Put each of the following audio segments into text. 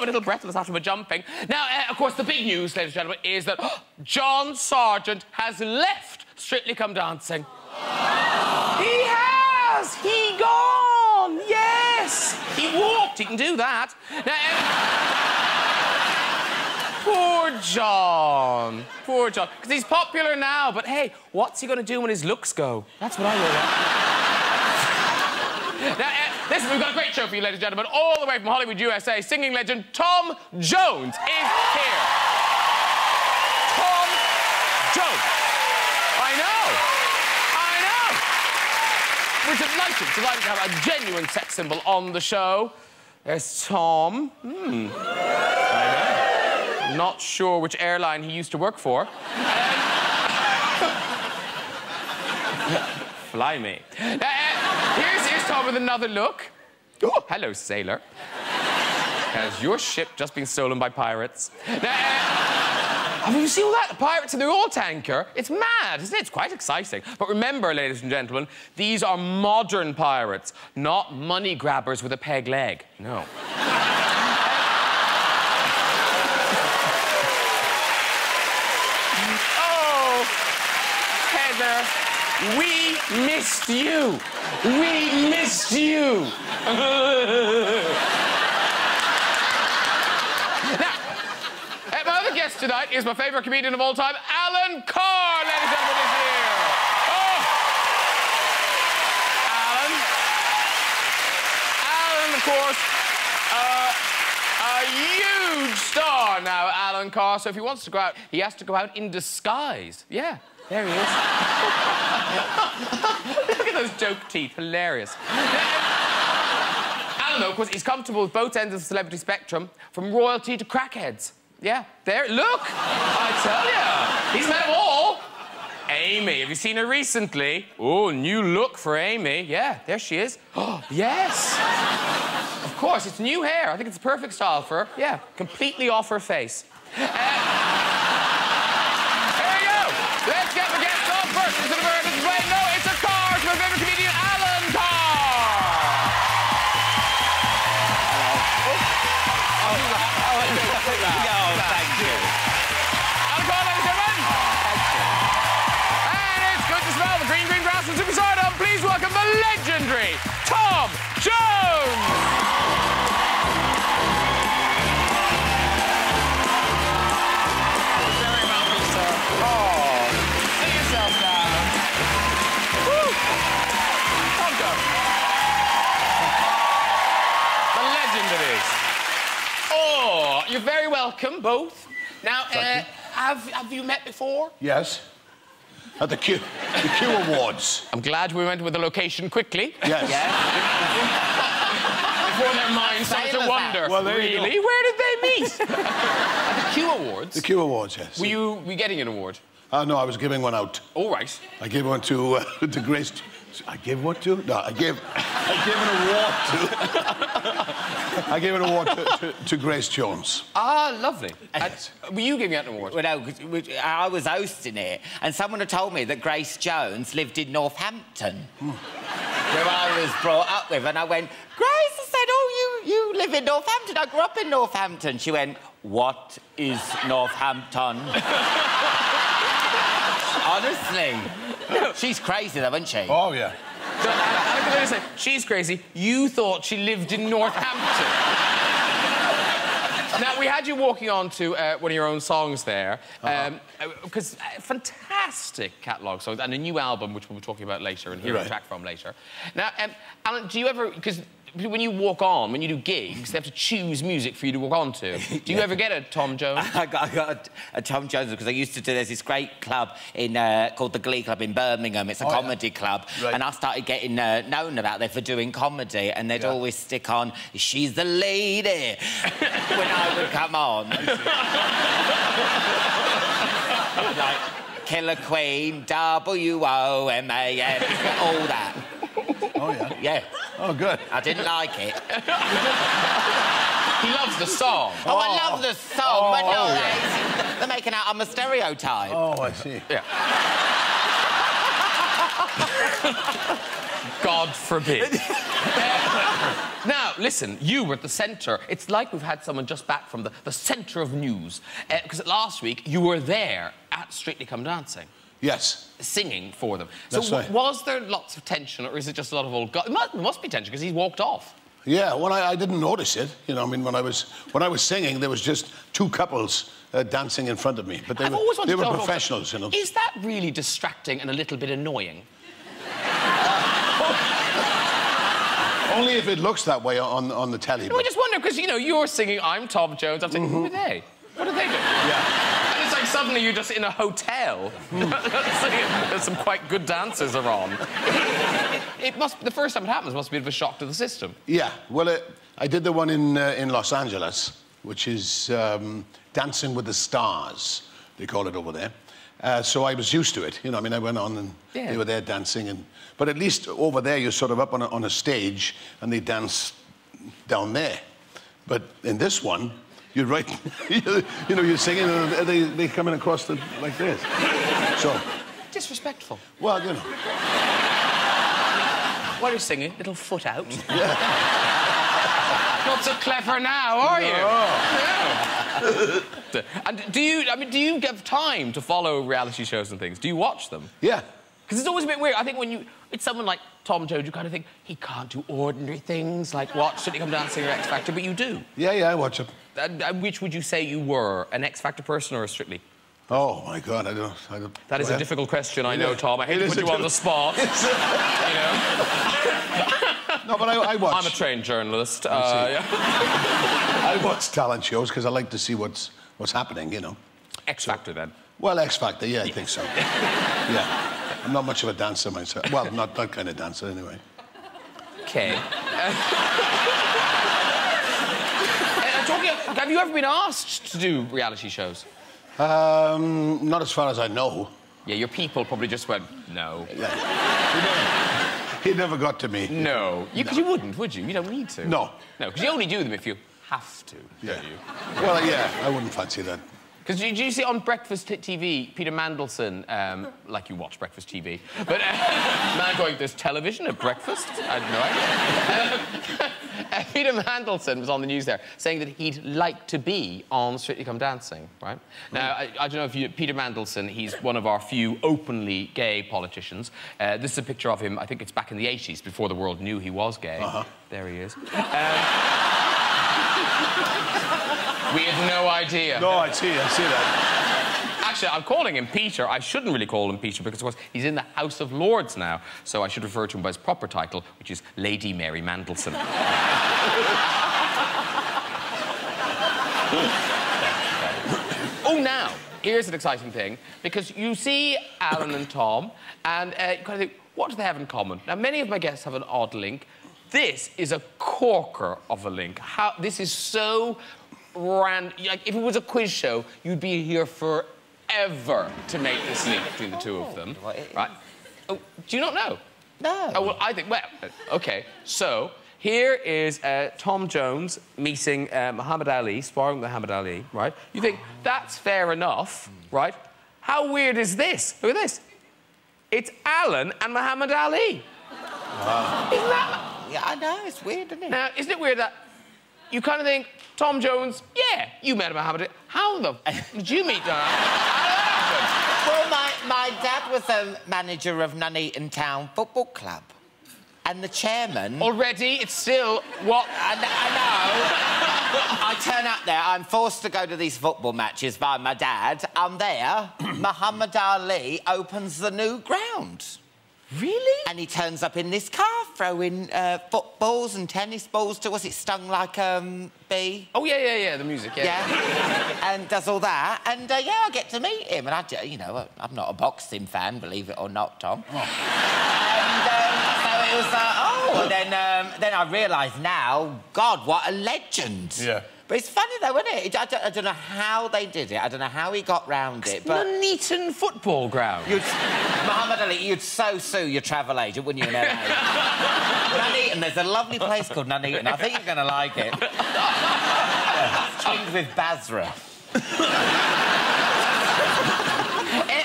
a little breathless after my jumping. Now, of course, the big news, ladies and gentlemen, is that John Sargent has left Strictly Come Dancing. He has! He gone! Yes! He walked. He can do that. Now, poor John. Poor John. Because he's popular now, but hey, what's he going to do when his looks go? That's what I worry about. Now, listen, we've got a great show for you, ladies and gentlemen. All the way from Hollywood, USA, singing legend Tom Jones is here. Tom Jones. I know. We're delighted to have a genuine sex symbol on the show. There's Tom. I know. Not sure which airline he used to work for. Fly me. Here's Tom with another look. Oh, hello, sailor. Has your ship just been stolen by pirates? Have you seen all that? The pirates in the oil tanker? It's mad, isn't it? It's quite exciting. But remember, ladies and gentlemen, these are modern pirates, not money grabbers with a peg leg. No. Oh, Heather, we missed you. We missed you. My other guest tonight is my favourite comedian of all time, Alan Carr, ladies and gentlemen, is here. Oh! Alan, of course, a huge star now, Alan Carr. So if he wants to go out, he has to go out in disguise. Yeah, there he is. Look at those joke teeth, hilarious. Alan, though, of course, he's comfortable with both ends of the celebrity spectrum, from royalty to crackheads. Yeah, there, look! I tell ya, he's met them all. Amy, have you seen her recently? Oh, new look for Amy. Yeah, there she is. Oh, yes! Of course, it's new hair. I think it's the perfect style for her. Yeah, completely off her face. Here we go! Let's get the guests on first. It's a very way. No, it's a car to my favourite comedian, Alan Carr! Please welcome the legendary Tom Jones! Very welcome, sir. Oh, see yourself now. Woo! Tom Jones. The legend it is. Oh, you're very welcome, both. Now, have you met before? Yes. At the Q Awards. I'm glad we went with the location quickly. Yes. Yeah. Before their minds started to wonder. Well, really? Where did they meet? At the Q Awards? The Q Awards, yes. Were you getting an award? No, I was giving one out. All right. I gave one to Grace... I gave one to? No, I gave an award to... I gave an award to Grace Jones. Ah, lovely. Were you giving out an award? Well, no, 'cause I was hosting it, and someone had told me that Grace Jones lived in Northampton, where I was brought up with, and I went, Grace, I said, oh, you live in Northampton. I grew up in Northampton. She went, what is Northampton? Honestly. She's crazy, though, isn't she? Oh, yeah. So, I can only say, she's crazy. You thought she lived in Northampton. Now, we had you walking on to one of your own songs there, because fantastic catalogue songs and a new album, which we'll be talking about later and hear a track from later. Now, Alan, do you ever... Because when you walk on, when you do gigs, they have to choose music for you to walk on to. Do you ever get a Tom Jones? I got a Tom Jones because I used to do... There's this great club called the Glee Club in Birmingham. It's a comedy club. Right. And I started getting known about there for doing comedy, and they'd always stick on, she's the lady, when I would come on. Like, Killer Queen, W-O-M-A-N, all that. Oh, yeah? Yeah. Oh, good. I didn't like it. He loves the song. Oh, I love the song, but no, they're making out I'm a stereotype. Oh, I see. Yeah. God forbid. Now, listen, you were at the centre. It's like we've had someone just back from the centre of news. Because last week, you were there at Strictly Come Dancing. Yes. Singing for them. That's so right. was there lots of tension, or is it just a lot of old guys? It must be tension, because he's walked off. Yeah, well, I didn't notice it. You know, I mean, when I was singing, there was just two couples dancing in front of me. But they were professionals, you know. Is that really distracting and a little bit annoying? Only if it looks that way on the telly. No, I just wonder, because, you know, you're singing, I'm Tom Jones. I'm saying, who are they? What are they doing? Yeah. And it's like suddenly you're just in a hotel. There's some quite good dancers around. It must, the first time it happens must be a bit of a shock to the system. Yeah, well, I did the one in Los Angeles, which is Dancing with the Stars, they call it over there. So I was used to it, you know. I mean, I went on and they were there dancing, but at least over there you're sort of up on a stage and they dance down there. But in this one, you're right, you know, you're singing and they come in across like this. So disrespectful. Well, you know. While you're singing, little foot out. Yeah. Not so clever now, are you? No. No. And do you have time to follow reality shows and things? Do you watch them? Yeah. Because it's always a bit weird. I think when it's someone like Tom Jones, you kind of think, he can't do ordinary things like watch Strictly Come Dancing or X Factor, but you do. Yeah, I watch them. Which would you say you were, an X Factor person or a Strictly? Oh, my God, I don't... That is a difficult question, I know, Tom. I hate to put you on the spot. You know? No, but I watch... I'm a trained journalist. I watch talent shows because I like to see what's happening, you know. X Factor, then? Well, X Factor, yeah, I think so. Yeah. I'm not much of a dancer myself. Well, not that kind of dancer, anyway. OK. Have you ever been asked to do reality shows? Not as far as I know. Yeah, your people probably just went, no. Yeah. He never got to me. No. Because you wouldn't, would you? You don't need to. No. No, because you only do them if you have to, don't you? Well, yeah, I wouldn't fancy that. Because did you see on Breakfast TV, Peter Mandelson, like you watch Breakfast TV, but man going, there's television at breakfast? I had no idea. Peter Mandelson was on the news there saying that he'd like to be on Strictly Come Dancing, right? Now, I don't know if you... Peter Mandelson, he's one of our few openly gay politicians. This is a picture of him, I think it's back in the 80s, before the world knew he was gay. There he is. We had no idea. No, I see that. Actually, I'm calling him Peter. I shouldn't really call him Peter because, of course, he's in the House of Lords now. So I should refer to him by his proper title, which is Lady Mary Mandelson. Oh, now, here's an exciting thing, because you see Alan and Tom, and you kind of think, what do they have in common? Now, many of my guests have an odd link. This is a corker of a link. This is so... Like, if it was a quiz show, you'd be here forever to make this link between the two of them, right? Oh, do you not know? No. Oh, well, I think... Well, OK. So, here is Tom Jones meeting Muhammad Ali, sparring with Muhammad Ali, right? You think, that's fair enough, right? How weird is this? Look at this. It's Alan and Muhammad Ali. Wow. Isn't that... Yeah, I know, it's weird, isn't it? Now, isn't it weird that you kind of think, Tom Jones, yeah, you met Muhammad Ali. How the did you meet How did that Well, my dad was a manager of Nuneaton Town Football Club. And the chairman... Already, it's still what... I know. I turn up there, I'm forced to go to these football matches by my dad. I'm there, Muhammad Ali opens the new ground. Really? And he turns up in this car throwing footballs and tennis balls to us. It stung like a bee. Oh, yeah, the music, yeah. And does all that. And, yeah, I get to meet him. And, you know, I'm not a boxing fan, believe it or not, Tom. Oh. And so it was like, oh. And then I realised now, God, what a legend. Yeah. But it's funny, though, isn't it? I don't know how they did it. I don't know how he got round it, but... Nuneaton football ground. Muhammad Ali, you'd so sue your travel agent, wouldn't you, in LA? Nuneaton, there's a lovely place called Nuneaton. I think you're going to like it. Twinned with Basra.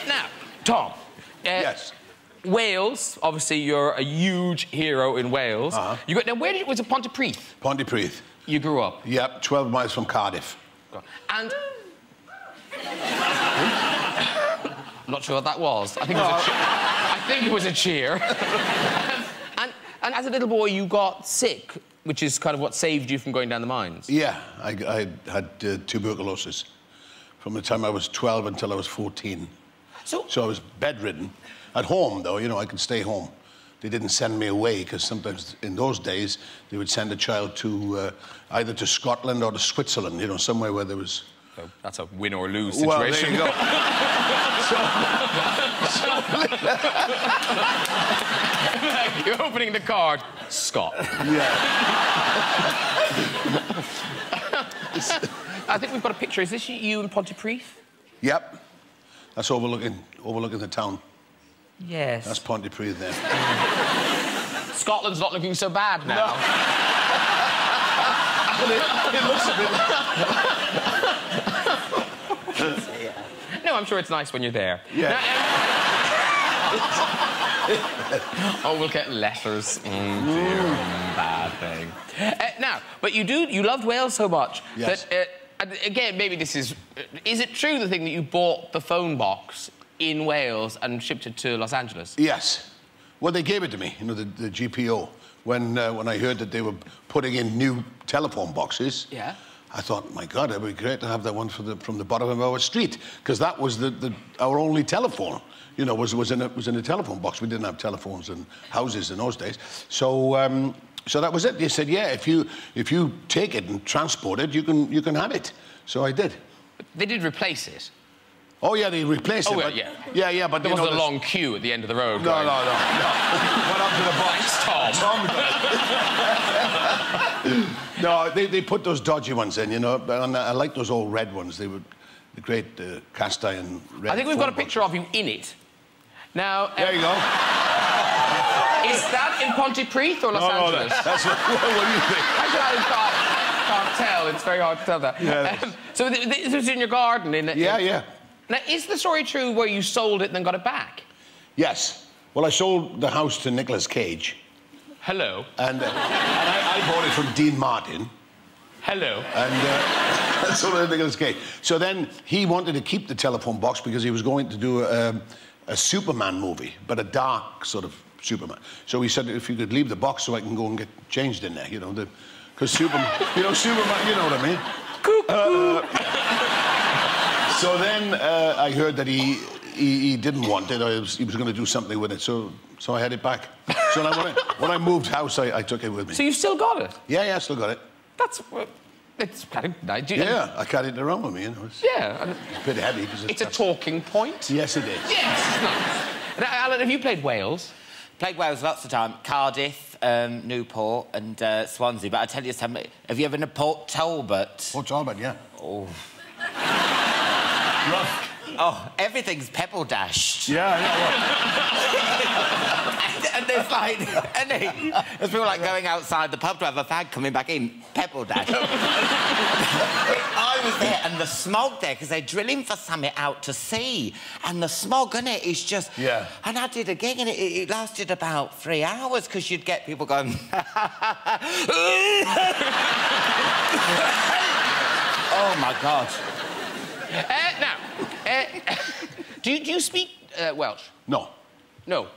Now, Tom. Yes. Wales, obviously, you're a huge hero in Wales. You got now. Was it Pontypridd? Pontypridd. You grew up. Yep, 12 miles from Cardiff. And I'm not sure what that was. I think it was a cheer. I think it was a cheer. and as a little boy, you got sick, which is kind of what saved you from going down the mines. Yeah, I had tuberculosis from the time I was 12 until I was 14. So I was bedridden. At home, though, you know, I could stay home. They didn't send me away, because sometimes in those days, they would send a child to either to Scotland or to Switzerland, you know, somewhere where there was... So that's a win or lose situation. Well, there you go. You're opening the card, Scotland. Yeah. I think we've got a picture. Is this you in Pontypridd? Yep. That's overlooking the town. Yes. That's Pontypridd there. Scotland's not looking so bad now. No. It looks a bit... No, I'm sure it's nice when you're there. Yeah. Now, oh, we'll get letters. Dear, bad thing. Now, but you loved Wales so much yes. that, again, maybe this is it true, the thing that you bought the phone box in Wales and shipped it to Los Angeles? Yes. Well, they gave it to me, you know, the GPO, when I heard that they were putting in new telephone boxes. Yeah. I thought, my God, it'd be great to have that one from the bottom of our street, because that was our only telephone. You know, was in a telephone box. We didn't have telephones in houses in those days. So so that was it. They said, yeah, if you take it and transport it, you can have it. So I did. But they did replace it. Oh yeah, they replaced it. Well, but, yeah. Yeah, but there wasn't a long queue at the end of the road. No. Went up to the box. Thanks, Tom. No, they put those dodgy ones in, you know, and I like those old red ones. They were the great cast iron red. I think we've got a picture of you in it. Now... there you go. Is that in Pontypridd or Los Angeles? No, that's what do you think? I can't tell. It's very hard to tell that. Yeah. So this was in your garden? Yeah. Now, is the story true where you sold it and then got it back? Yes. Well, I sold the house to Nicolas Cage. Hello. And I bought it from Dean Martin. Hello. And I sold it to Nicolas Cage. So then he wanted to keep the telephone box because he was going to do a Superman movie, but a dark sort of Superman. So he said, if you could leave the box so I can go and get changed in there, you know, because Superman, you know, what I mean? Cuckoo. So then I heard that he didn't want it, or he was going to do something with it, so I had it back. So when I moved house, I took it with me. So you've still got it? Yeah, I still got it. It's kind of nice. Yeah, I carried it around with me, you know. It's a bit heavy. It's a talking point. Yes, it is. Yes, it's nice. Now, Alan, have you played Wales? Played Wales lots of time. Cardiff, Newport and Swansea. But I tell you something, have you ever been to Port Talbot? Port Talbot, yeah. Oh. Rough. Oh, everything's pebble dashed. Yeah. And there's like, there's people like going outside the pub to have a fag, coming back in, pebble dash. I was there, and the smog there, because they're drilling for something out to sea, and the smog in it is just... Yeah. And I did a gig, and it lasted about 3 hours, because you'd get people going... Oh, my God. Do you speak Welsh? No. No.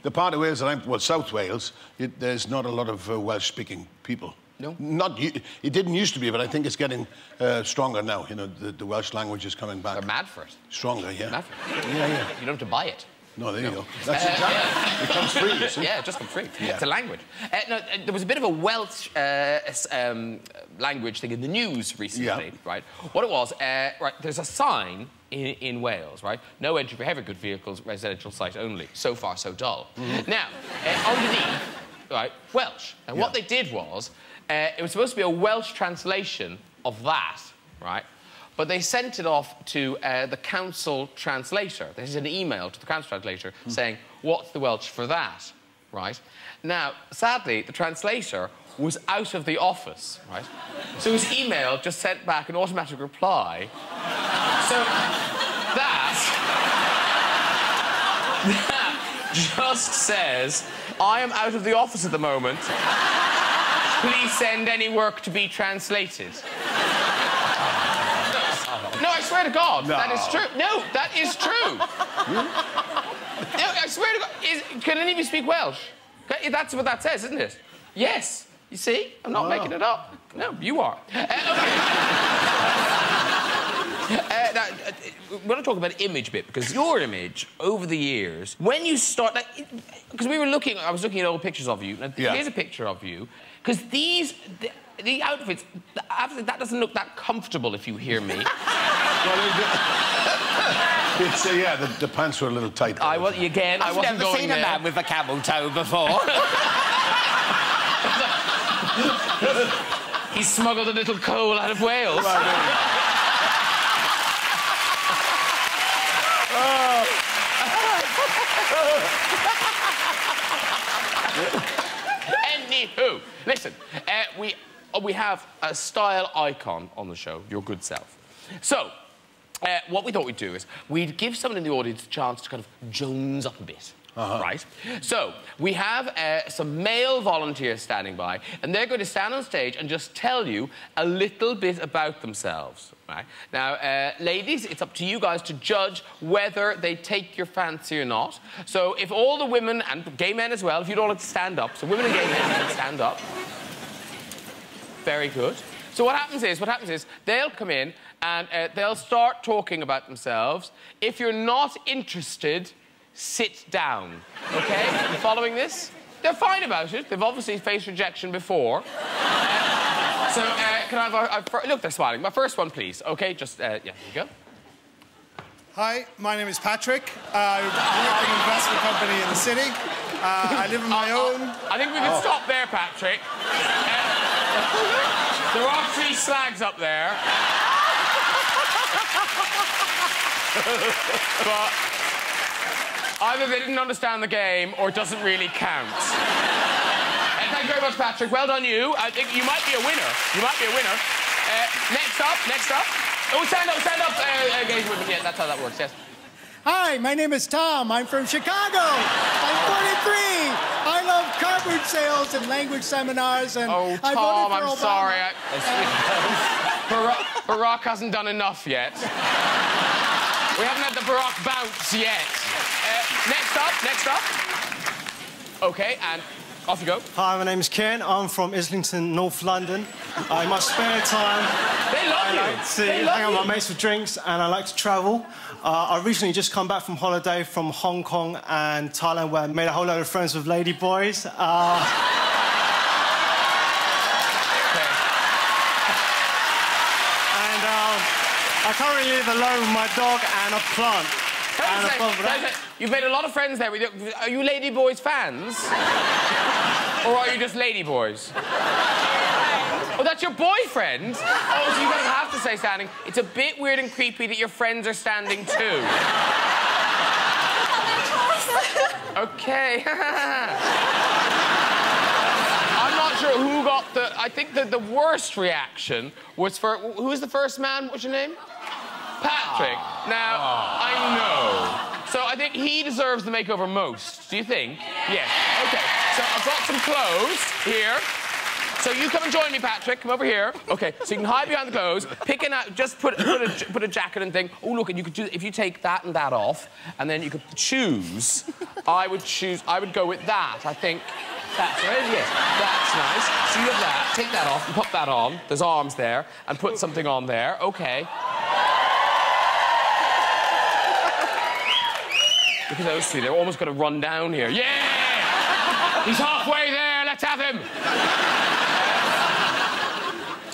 The part of Wales that well, South Wales, there's not a lot of Welsh-speaking people. No? It didn't used to be, but I think it's getting stronger now. You know, the Welsh language is coming back. They're mad for it. Stronger, yeah. Mad for it. Yeah. You don't have to buy it. No, there you go. That's exactly. It comes free, you see. Yeah, it just comes free. Yeah. It's a language. No, there was a bit of a Welsh language thing in the news recently, right? What it was, right, there's a sign in Wales, right? No entry for heavy good vehicles, residential site only. So far, so dull. Mm-hmm. Now, underneath, right, Welsh. And what they did was, it was supposed to be a Welsh translation of that, right? But they sent it off to the council translator. They sent an email to the council translator saying, what's the Welsh for that, right? Now, sadly, the translator was out of the office, right? So his email just sent back an automatic reply. So just says, I am out of the office at the moment. Please send any work to be translated. No, I swear to God, no. that is true. No, that is true. No, I swear to God. Can any of you speak Welsh? That's what that says, isn't it? Yes. You see? I'm not making it up. No, you are. Now, we're going to talk about image a bit, because your image, over the years, when you start... Because I was looking at old pictures of you. Now, here's a picture of you. Because the outfits, that doesn't look that comfortable, if you hear me. It's, yeah, the pants were a little tight. I wasn't going there. I've never seen a man with a camel toe before. He smuggled a little coal out of Wales. Anywho, listen, we have a style icon on the show, your good self. So, what we thought we'd do is we'd give someone in the audience a chance to kind of jones up a bit. Right? So, we have some male volunteers standing by, and they're going to stand on stage and just tell you a little bit about themselves. Right? Now, ladies, it's up to you guys to judge whether they take your fancy or not. So, if all the women, and gay men as well, if you'd all like to stand up, so women and gay men can stand up. Very good. So what happens is they'll come in and they'll start talking about themselves. If you're not interested, sit down, OK? You following this? They're fine about it. They've obviously faced rejection before. So, can I have look, they're smiling. My first one, please, OK? Just, yeah, here you go. Hi, my name is Patrick. I work in an investment company in the city. I live on my own. I think we can stop there, Patrick. There are 3 slags up there. But either they didn't understand the game or it doesn't really count. Thank you very much, Patrick. Well done, you. I think you might be a winner. You might be a winner. Next up. Oh, stand up, gays and women. Yeah, that's how that works, yes. Hi, my name is Tom. I'm from Chicago. I'm 43. I love car boot sales and language seminars, and oh, I Tom, voted for I'm sorry. Barack hasn't done enough yet. We haven't had the Barack bounce yet. Next up. OK, and off you go. Hi, my name's Ken. I'm from Islington, North London. In my spare time, they love you. I like to hang out with my mates for drinks, and I like to travel. I recently just come back from holiday from Hong Kong and Thailand, where I made a whole load of friends with lady boys. Okay. And I currently live alone with my dog and a plant. You've made a lot of friends there. Are you lady boys fans? Or are you just lady boys? Oh, that's your boyfriend? Oh, so you don't have to say standing. It's a bit weird and creepy that your friends are standing too. OK. I'm not sure who got the... I think that the worst reaction was for... Who was the first man? What's your name? Patrick. Now, I know. So I think he deserves the makeover most. Do you think? Yes. OK. So I've got some clothes here. So you come and join me, Patrick. Come over here. OK. So you can hide behind the clothes, pick it out, just put a jacket and thing. Oh, look, and you could do... If you take that and that off, and then you could choose... I would go with that, I think. That's right, yes. That's nice. So you have that. Take that off and put that on. There's arms there. And put something on there. OK. Look at those 2. They're almost going to run down here. Yeah! He's halfway there. Let's have him.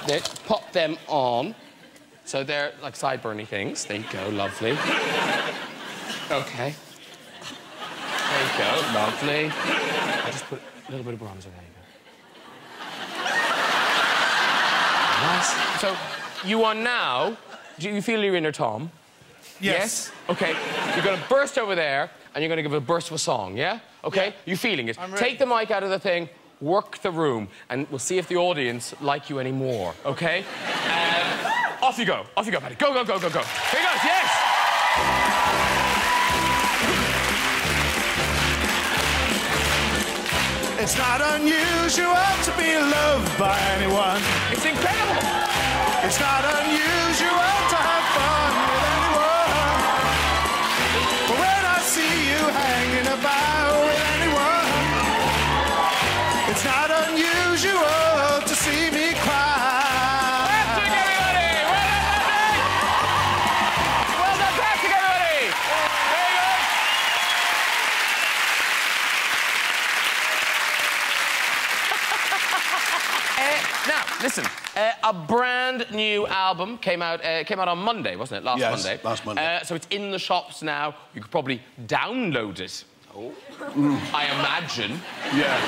Let's pop them on. So they're like sideburny things. There you go. Lovely. OK. There you go. Lovely. I just put a little bit of bronzer. There you go. Nice. So you are now... Do you feel your inner Tom? Yes. OK. You're going to burst over there, and you're going to give a burst of a song, yeah? OK? Yeah. You're feeling it. Take the mic out of the thing, work the room, and we'll see if the audience like you anymore, OK? Off you go. Off you go, Paddy. Go, go, go, go, go. Here he goes, yes! It's not unusual to be loved by anyone. It's incredible. It's not unusual to have fun with anyone. But when I see you hanging about with anyone, it's not unusual to see me cry. Patrick, everybody! Well done, Patrick, everybody! Very good. Now, listen. A brand new album came out on Monday, wasn't it? Last Monday. Last Monday. So it's in the shops now. You could probably download it. Oh. I imagine. Yeah.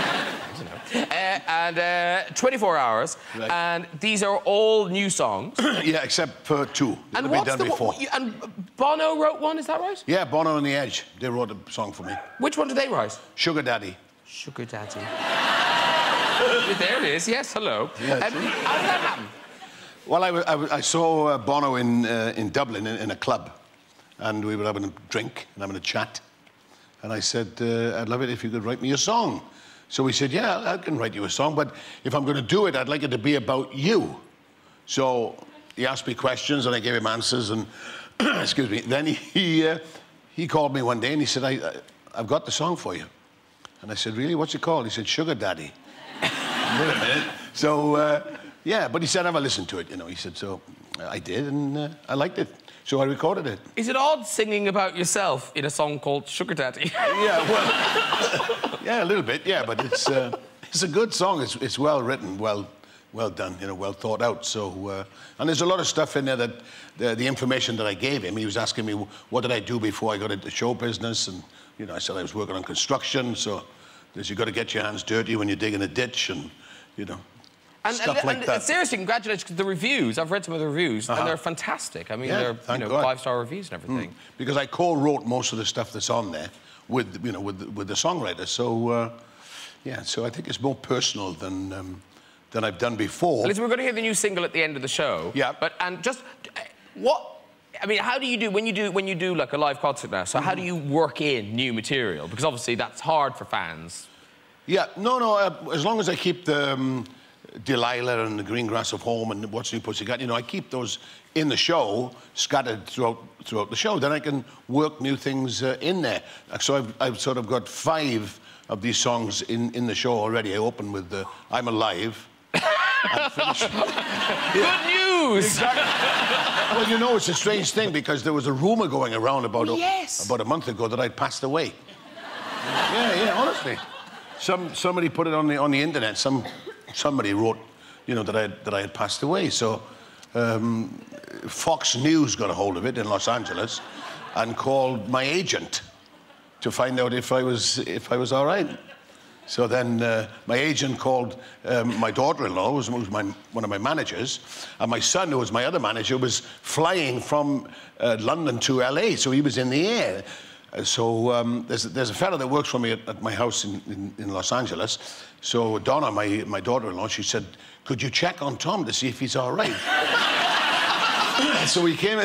I don't know. And 24 hours. Right. And these are all new songs. Yeah, except for two. And what's done before. And Bono wrote one, is that right? Yeah, Bono and the Edge. They wrote a song for me. Which one did they write? Sugar Daddy. Sugar Daddy. There it is. Yes, hello. Yeah, how did that happen? Well, I saw Bono in Dublin in a club, and we were having a drink and having a chat. And I said, I'd love it if you could write me a song. So he said, yeah, I can write you a song, but if I'm going to do it, I'd like it to be about you. So he asked me questions, and I gave him answers, and excuse me. Then he called me one day, and he said, I've got the song for you. And I said, really? What's it called? He said, Sugar Daddy. Wait a minute. So, yeah, but he said, have a listen to it, you know. He said, so I did, and I liked it. So I recorded it. Is it odd singing about yourself in a song called Sugar Daddy? Yeah, well, yeah, a little bit, yeah, but it's a good song. It's well written, well done, you know, well thought out. So, and there's a lot of stuff in there that the information that I gave him. He was asking me what did I do before I got into show business, and you know, I said I was working on construction. So, you got to get your hands dirty when you're digging a ditch, and you know. Stuff like that. Seriously, congratulations, because the reviews, I've read some of the reviews, and they're fantastic. I mean, they're, you know, 5-star reviews and everything. Because I co-wrote most of the stuff that's on there with, you know, with the songwriter. So, yeah, so I think it's more personal than I've done before. Listen, we're going to hear the new single at the end of the show. Yeah. But, and just, what... I mean, how do you do when you do like a live concert now? So how do you work in new material? Because obviously that's hard for fans. Yeah, no, as long as I keep the... Delilah and the Green Grass of Home and What's New Pussycat, you know, I keep those in the show, scattered throughout the show. Then I can work new things in there. So I've sort of got 5 of these songs in the show already. I open with I'm Alive. And finish... Good news! Exactly. Well, you know, it's a strange thing because there was a rumour going around about a month ago that I'd passed away. Yeah, honestly. Somebody put it on the internet. Somebody wrote, you know, that I had passed away. So Fox News got a hold of it in Los Angeles and called my agent to find out if I was all right. So then my agent called my daughter-in-law, who was one of my managers, and my son, who was my other manager, was flying from London to LA, so he was in the air. So there's a fellow that works for me at my house in Los Angeles. So Donna, my daughter-in-law, she said, could you check on Tom to see if he's all right? So he came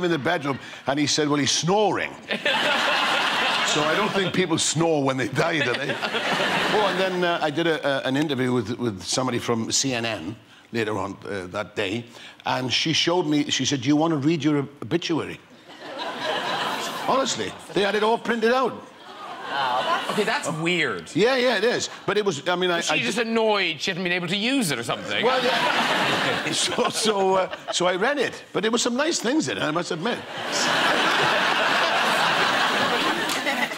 in the bedroom and he said, well, he's snoring. So I don't think people snore when they die, do they? Oh, and then I did an interview with somebody from CNN later on that day, and she showed me, she said, do you want to read your obituary? Honestly, they had it all printed out. Oh, okay, that's weird. Yeah, it is. But it was, I mean, Was she just annoyed she hadn't been able to use it or something? Well, yeah. So I read it. But there were some nice things in it, I must admit.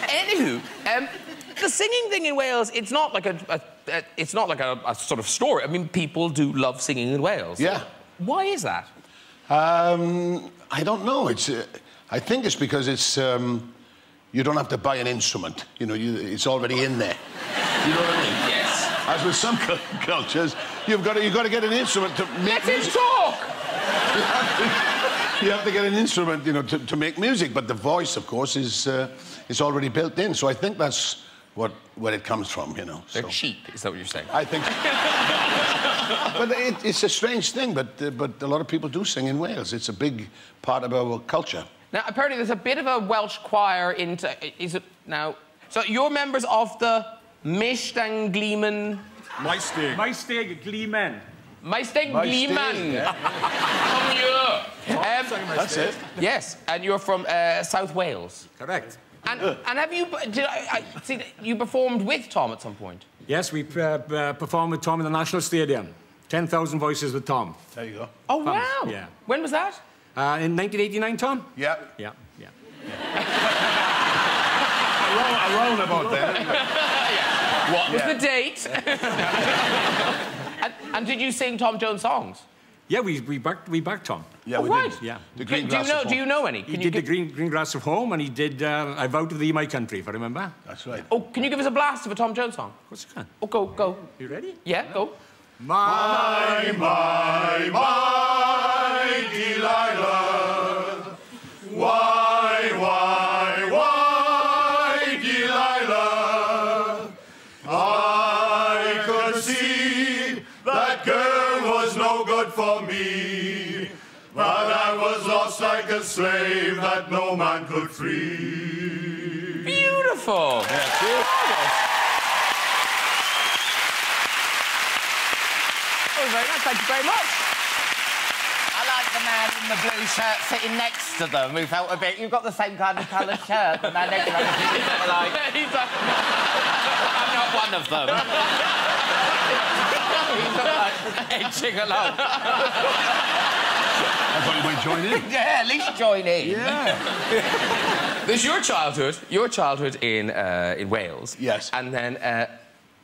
Anywho, the singing thing in Wales, it's not like a sort of story. I mean, people do love singing in Wales. Yeah. Why is that? I don't know. I think it's because it's you don't have to buy an instrument. You know, it's already in there. You know what I mean? Yes. As with some cultures, you've got to get an instrument to make music. Let him talk. You have to get an instrument, you know, to make music. But the voice, of course, is already built in. So I think that's where it comes from. You know. They're cheap. Is that what you're saying? I think. But it's a strange thing. But a lot of people do sing in Wales. It's a big part of our culture. Now, apparently, there's a bit of a Welsh choir is it now? So you're members of the Mustang Gleeman. Maesteg Gleeman. Mustang Gleeman. Yeah. Come here. That's it. Yes, and you're from South Wales. Correct. And have you... Did I see that you performed with Tom at some point? Yes, we performed with Tom in the National Stadium. 10,000 voices with Tom. There you go. Oh, wow. Yeah. When was that? In 1989, Tom? Yeah. Yeah, yeah. Around about there. What was the date? and did you sing Tom Jones songs? Yeah, we backed Tom. Yeah, Oh, we right. did. Yeah. The Green Grass of Home. Do you know any? He did the green Grass of Home, and he did I Vow to Thee, My Country, if I remember. That's right. Oh, can you give us a blast of a Tom Jones song? Of course you can. Oh, go. You ready? Yeah, go. My Delilah. Why, Delilah? I could see that girl was no good for me, but I was lost like a slave that no man could free. Beautiful. That's it. Oh, very nice. Thank you very much. I like the man in the blue shirt sitting next to them who felt a bit... You've got the same kind of coloured shirt. The man next to them is like... He's like... I'm not one of them. He's like edging along. I thought you might join in. Yeah, at least join in. Yeah. There's your childhood in Wales. Yes. And then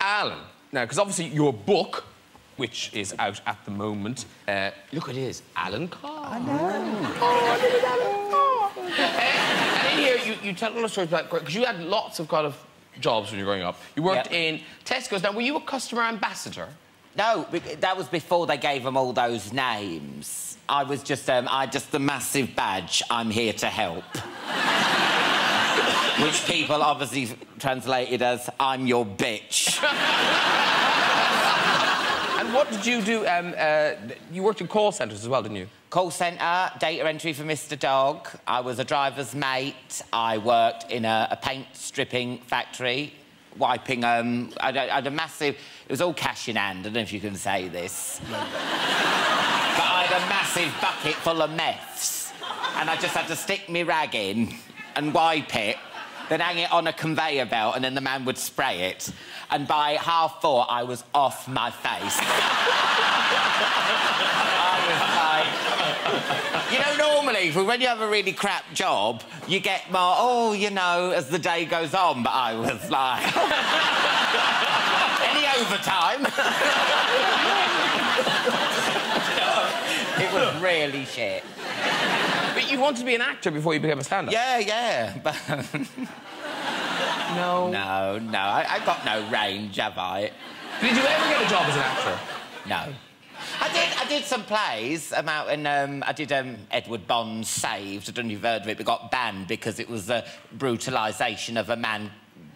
Alan. Now, because obviously your book, which is out at the moment, look, it is Alan Carr. I know. Oh, look at Alan Carr. And in here, you tell a lot of stories about... Because you had lots of kind of jobs when you were growing up. You worked in Tesco's. Now, were you a customer ambassador? No, that was before they gave them all those names. I was just, the massive badge, I'm here to help. Which people obviously translated as, I'm your bitch. And what did you do? You worked in call centres as well, didn't you? Call centre, data entry for Mr Dog. I was a driver's mate. I worked in a paint stripping factory, wiping... I had a massive... It was all cash in hand. I don't know if you can say this. But I had a massive bucket full of meths, and I just had to stick my rag in and wipe it, then hang it on a conveyor belt, and then the man would spray it. And by 4:30, I was off my face. I was like... You know, normally, when you have a really crap job, you get more, oh, you know, as the day goes on, but I was like... Any overtime? It was really shit. But you wanted to be an actor before you became a stand-up? Yeah, but... No. No, I got no range, have I? Did you ever get a job as an actor? No. I did some plays about, and I did Edward Bond's Saved. I don't know if you've heard of it, but got banned because it was a brutalisation of a man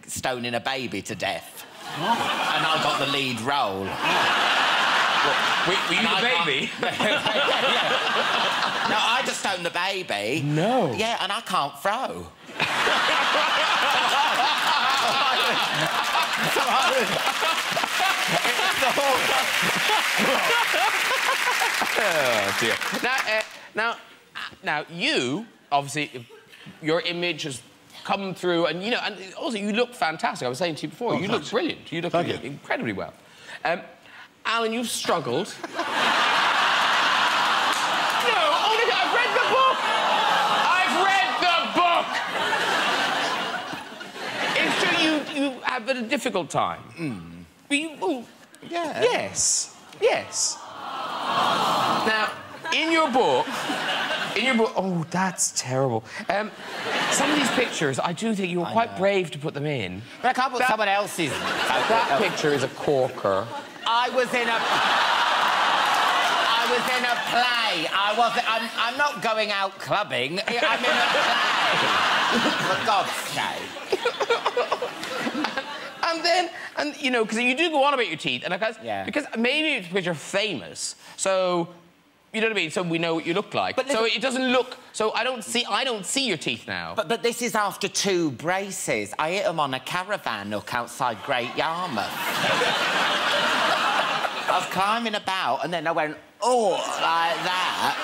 stoning a baby to death. Oh. And I got the lead role. Were you the baby? Yeah. No, I just stoned the baby. No. Yeah, and I can't throw. Oh, dear. Now, you, obviously, your image has come through, and, you know, and also you look fantastic. I was saying to you before, you look brilliant. You look incredibly well. Alan, you've struggled. No, only I've read the book! I've read the book! It's true you have a difficult time. Yeah. Yes. Yes. Now, in your book... Oh, that's terrible. Some of these pictures, I do think you were quite brave to put them in. But I can't put someone else's... That picture is a corker. I was in a play. I'm not going out clubbing. I'm in a play. For God's sake. And you know, because you do go on about your teeth, and because maybe it's because you're famous, so You know what I mean? So we know what you look like. But so it doesn't look... So I don't see your teeth now. But this is after 2 braces. I hit them on a caravan hook outside Great Yarmouth. I was climbing about, and then I went, oh, like that.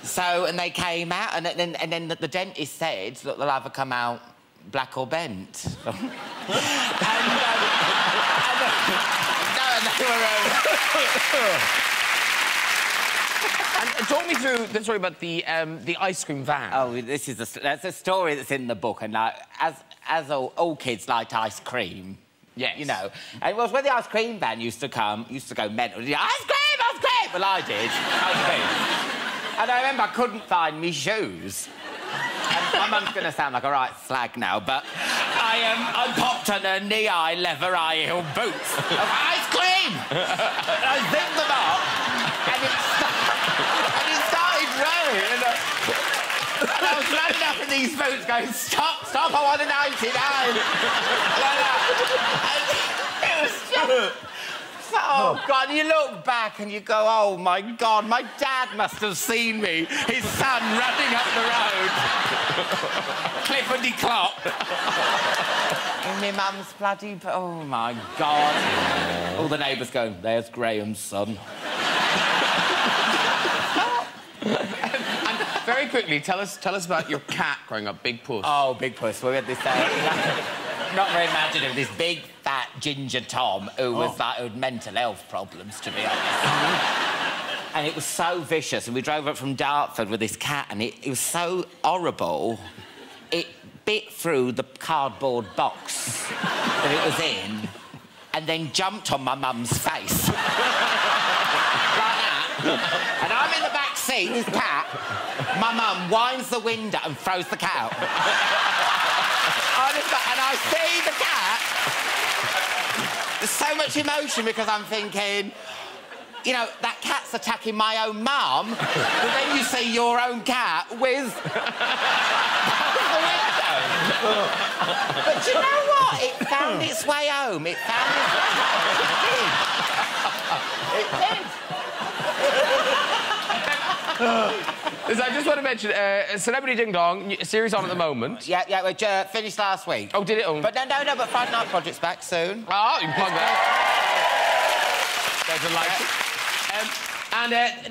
So, and they came out, and then the dentist said, look, they'll either come out black or bent. and they were... And talk me through the story about the ice cream van. Oh, that's a story that's in the book, and like, as all kids liked ice cream. Yes. You know, and it was when the ice cream van used to go mental. Ice cream, ice cream! Well, I did. Ice cream. And I remember I couldn't find me shoes. And my mum's going to sound like a right slag now, but I popped on her knee-high leather high-heel boots of ice cream! And I zipped them up, and it started raining. And I was running up in these boots going, stop, I want a 99! Like that. And it was just... Oh, God, you look back and you go, oh, my God, my dad must have seen me, his son running up the road. Clifford Clop. And my mum's bloody... Oh, my God. All the neighbours go, there's Graham's son. And very quickly, tell us about your cat growing up, Big Puss. Oh, Big Puss. We had this... not very imaginative, this big, fat, ginger Tom who was like, who had mental health problems, to be honest. And it was so vicious, and we drove up from Dartford with this cat, and it was so horrible, it bit through the cardboard box that it was in, and then jumped on my mum's face. Like that. And I'm in the back seat, this cat, my mum winds the window and throws the cat out. And I see the cat. There's so much emotion because I'm thinking, you know, that cat's attacking my own mum, but then you see your own cat with the window. But you know what? It found its way home. It found its way home. It did. I just want to mention, Celebrity Ding Dong, series on at the moment. Yeah, we finished last week. Oh, did it? Oh. But no, but Friday Night Project's back soon. Oh, you can plug that. They're delighted.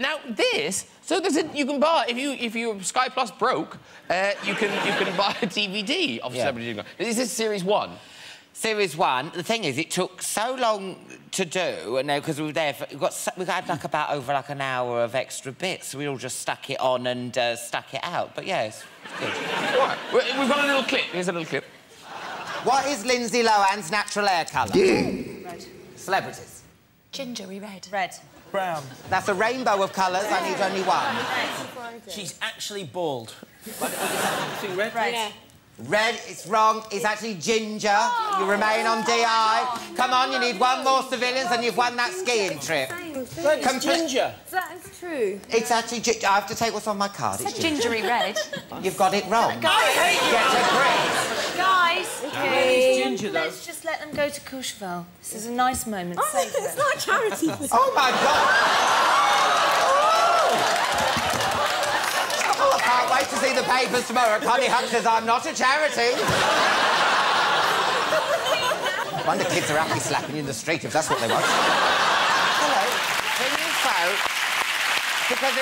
Now this, so there's you can buy if you Sky Plus broke, you can buy a DVD of Celebrity Ding Dong. This is series 1. Series 1. The thing is, it took so long to do, and because we were there, we had like about over like an hour of extra bits, so we all just stuck it on and stuck it out. But yeah, it's good. Right. We've got a little clip. Here's a little clip. What is Lindsay Lohan's natural hair colour? Red. Celebrities. Gingery red. Red. Brown. That's a rainbow of colours. I need only one. She's actually bald. Red. Yeah. Red, it's wrong. It's actually ginger. You remain on DI. Come on, you need one more civilians and you've won that skiing trip. Red is ginger. That is true. It's actually ginger. I have to take what's on my card. It's ginger. Gingery red. You've got it wrong. Guys, I hate you. Guys, Okay. Ginger, though. let's just let them go to Courchevel. This is a nice moment. Save It's it. not a charity. Oh, my God. Oh, I can't wait to see the papers tomorrow. Connie Hunt says I'm not a charity. Wonder kids are happy slapping you in the street if that's what they want. Hello. Can you vote? Because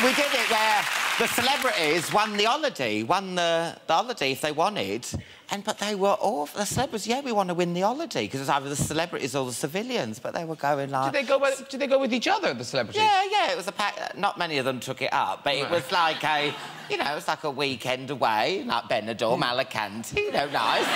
we did it where the celebrities won the holiday if they wanted. But they were all... The celebrities, yeah, we want to win the holiday, because it's either the celebrities or the civilians, but they were going like... Did they go with each other, the celebrities? Yeah, it was a pack... Not many of them took it up, but it was like a... You know, it was like a weekend away, like Benidorm, Alicante, you know, nice.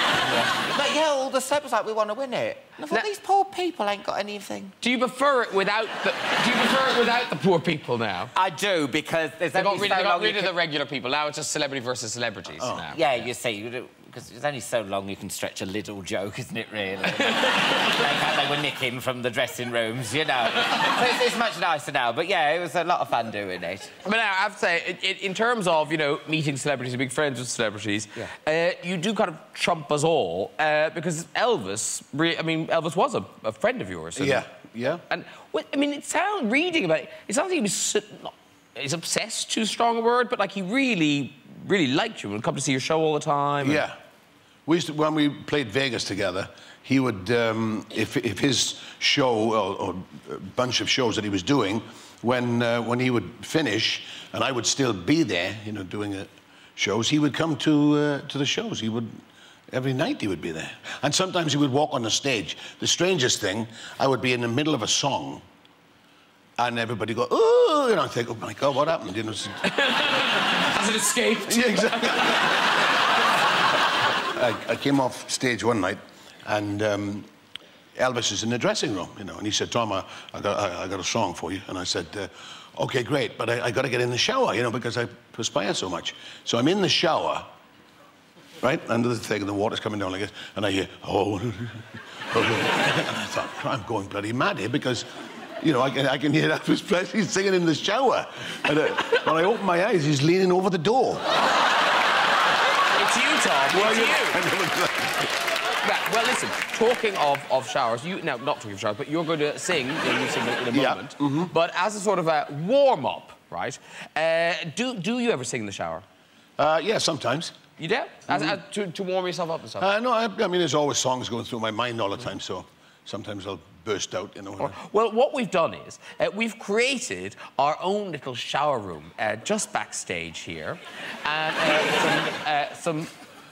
But, yeah, all the celebrities like, we want to win it. And I thought, these poor people ain't got anything. Do you prefer it without the poor people now? I do, because there's They got only rid of the regular people. Now it's just celebrity versus celebrities now. Yeah, you see, because there's only so long you can stretch a little joke, isn't it, really? Like how they were nicking from the dressing rooms, you know. So it's much nicer now, but, yeah, it was a lot of fun doing it. But now, I have to say, in terms of, you know, meeting celebrities and being friends with celebrities, you do kind of trump us all, because Elvis, Elvis was a friend of yours. Yeah. And, I mean, reading about it, it sounds like he was is obsessed, too strong a word, but, like, he really, really liked you and would come to see your show all the time. And... Yeah. We used to, when we played Vegas together, he would, if his show or a bunch of shows that he was doing, when he would finish and I would still be there, you know, doing shows, he would come to the shows. He would, every night he would be there. And sometimes he would walk on the stage. The strangest thing, I would be in the middle of a song and everybody go, oh, you know, I think, oh my God, what happened? You know, Has it escaped? Yeah, exactly. I came off stage one night and Elvis is in the dressing room, you know, and he said, Tom, I got a song for you. And I said, okay, great, but I got to get in the shower, you know, because I perspire so much. So I'm in the shower, right, under the thing, and the water's coming down like this, and I hear, oh, and I thought, I'm going bloody mad here because, you know, I can hear Elvis Presley singing in the shower. And when I open my eyes, he's leaning over the door. It's you, Tom. Well, it's you. Well, listen, talking of showers, now, not talking of showers, but you're going to sing, you sing in a moment, but as a sort of a warm-up, right, do you ever sing in the shower? Yeah, sometimes. You do? To warm yourself up and stuff? No, I mean, there's always songs going through my mind all the time, so sometimes I'll burst out, you know. Well, what we've done is we've created our own little shower room just backstage here, and some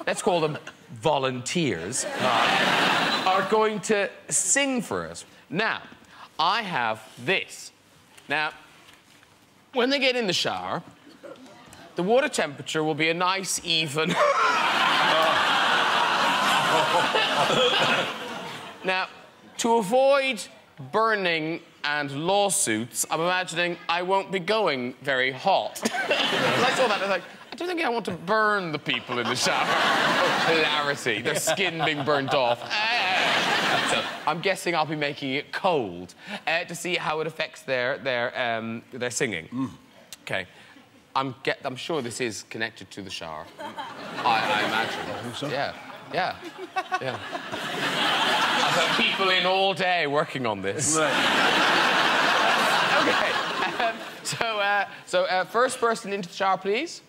let's call them volunteers, are going to sing for us. Now, I have this. Now, when they get in the shower, the water temperature will be a nice, even... Now, to avoid burning and lawsuits, I'm imagining I won't be going very hot. I saw that, I was like, I don't think I want to burn the people in the shower. Hilarity, their skin being burnt off. So I'm guessing I'll be making it cold to see how it affects their singing. Okay, I'm sure this is connected to the shower. I imagine. I think so. Yeah. I've had people in all day working on this. Right. Okay. So first person into the shower, please.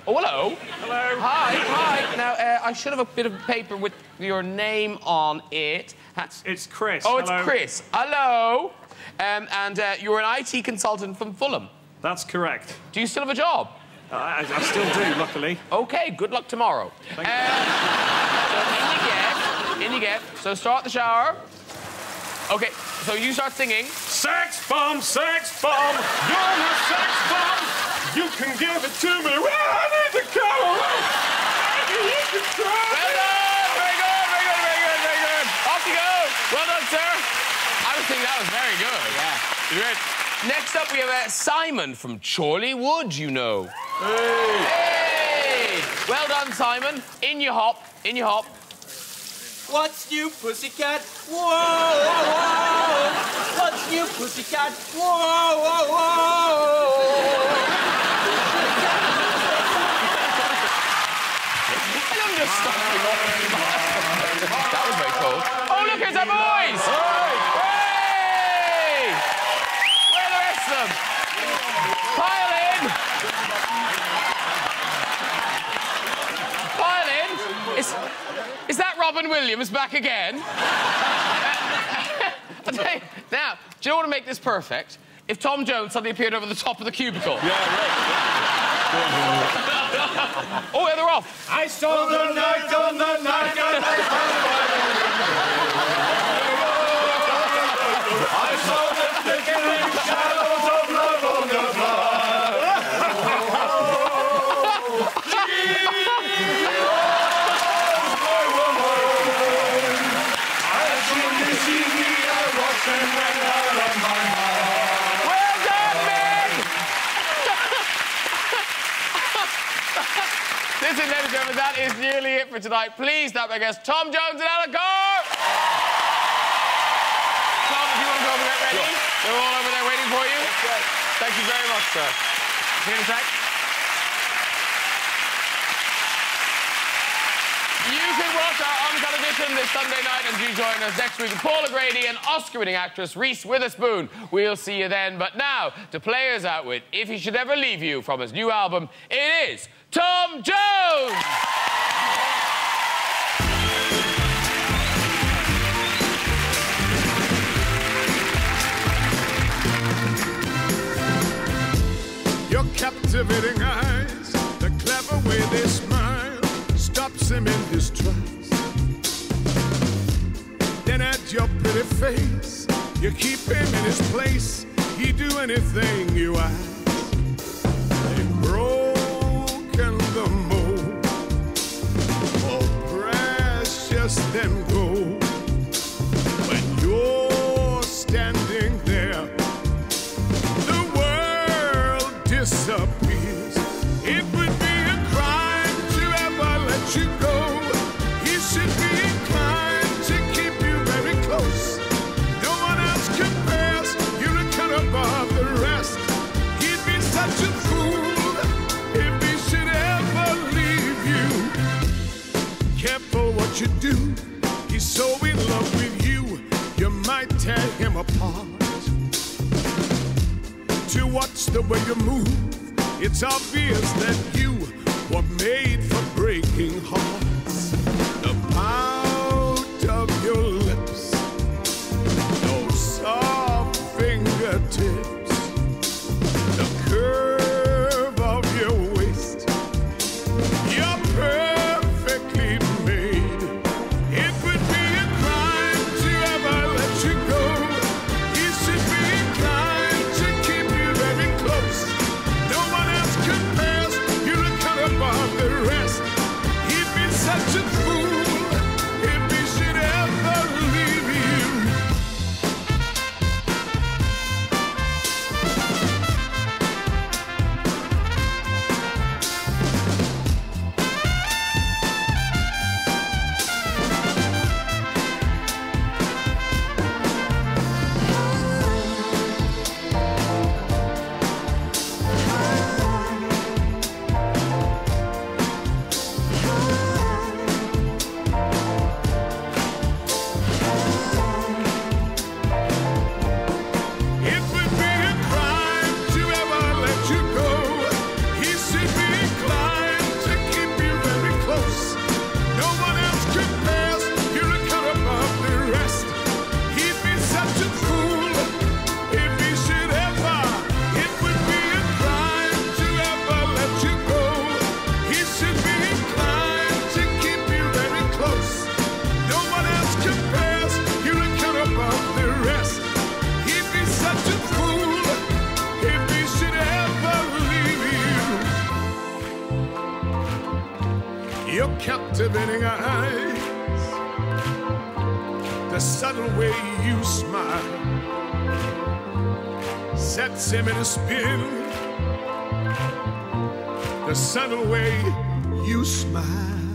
Oh, hello. Hello. Hi. Now, I should have a bit of paper with your name on it. It's Chris. Oh, it's Chris. Hello. And you're an IT consultant from Fulham. That's correct. Do you still have a job? I still do, luckily. OK, good luck tomorrow. Thank you. So in you get. So start the shower. OK, so you start singing. Sex bomb, you're my sex bomb. You can give it to me when I need to come around. Well done! Very good. Off you go. Well done, sir. I was thinking that was very good. Yeah. Great. Next up, we have Simon from Chorley Wood, you know. Hey! Well done, Simon. In you hop. What's new, pussycat? Whoa, whoa, whoa. What's new, pussycat? Whoa, whoa, whoa. That was very cool. Oh, look, here's our boys! Hey! Where are the rest of them? Pile in! Is that Robin Williams back again? Now, do you know what to make this perfect? If Tom Jones suddenly appeared over the top of the cubicle. Yeah, right. Oh, yeah, they're off. I saw the night on the night. I saw the thickening shadows of love on the floor. My woman. As soon as she me, I watched and went out of my heart. Well done, men! Listen, ladies and gentlemen, that is nearly it for tonight. Please stop my guests, Tom Jones and Alan Carr! Tom, if you want to go over there ready? Sure. They're all over there waiting for you. Okay. Thank you very much, sir. Here in a sec. You can watch our uncut edition Hamilton this Sunday night, and do join us next week with Paula Grady and Oscar-winning actress Reese Witherspoon. We'll see you then. But now, to play us out with If He Should Ever Leave You from his new album, it is Tom Jones! Your captivating eyes, the clever way they smile, stops him in his tracks. Then at your pretty face, you keep him in his place. He'd do anything you ask. They've broken the mold, more precious than gold. When you're standing there, disappears. It would be a crime to ever let you go. He should be inclined to keep you very close. No one else compares. You're a cut above the rest. He'd be such a fool if he should ever leave you. Careful what you do. He's so in love with you, you might tear him apart. To watch the way you move, it's obvious that you were made for breaking hearts. The pout of your lips, those soft fingertips, the curve of your waist, you're perfectly made. It would be a crime to ever let you go. You should be inclined to keep you very close. No one else compares. You're a cut above the rest. He'd be such a fool if he should ever leave you. It would be a crime to ever let you go. He should be inclined to keep you very close. No one else compares. You're a cut above the rest. He'd be such a fool if he should ever. It would be a crime to ever let you go. He should be inclined to keep you very close. No one else compares. You're a cut above the rest. He'd be such a fool if he should ever leave you. Your captivating eyes, the subtle way you smile, sets him in a spin. The subtle way you smile.